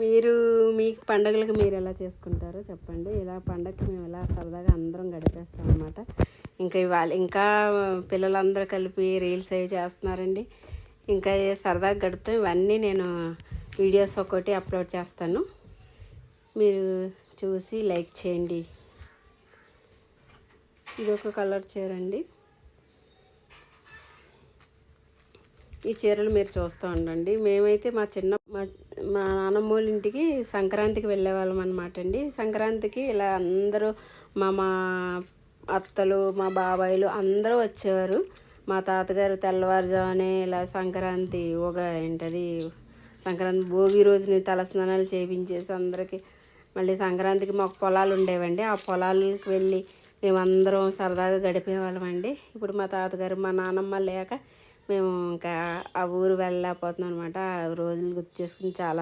మీరు మీ పండుగలకు మీరు ఎలా చేసుకుంటారో చెప్పండి. ఇలా పండగకి మేము ఎలా సరదాగా అందరం గడిపేస్తాం అన్నమాట. ఇంకా ఇవాళ ఇంకా పిల్లలందరూ కలిపి రీల్స్ అవి చేస్తున్నారండి. ఇంకా సరదాగా గడుపుతాం. ఇవన్నీ నేను వీడియోస్ ఒకటి అప్లోడ్ చేస్తాను, మీరు చూసి లైక్ చేయండి. ఇది ఒక కలర్ చీర అండి. ఈ చీరలు మీరు చూస్తూ ఉండండి. మేమైతే మా నాన్నమ్మ వాళ్ళ ఇంటికి సంక్రాంతికి వెళ్ళేవాళ్ళం అనమాట అండి. సంక్రాంతికి ఇలా అందరూ మా అత్తలు, మా బాబాయిలు అందరూ వచ్చేవారు. మా తాతగారు తెల్లవారుజామునే ఇలా సంక్రాంతి భోగి రోజుని తలస్నానాలు చేయించేసి అందరికీ మళ్ళీ సంక్రాంతికి మాకు పొలాలు ఉండేవండి. ఆ పొలాలకు వెళ్ళి మేమందరం సరదాగా గడిపేవాళ్ళం అండి. ఇప్పుడు మా తాతగారు మా నాన్నమ్మ లేక మేము ఇంకా ఆ ఊరు వెళ్ళలేకపోతున్నాం అనమాట. ఆ రోజులు గుర్తు చేసుకుని చాలా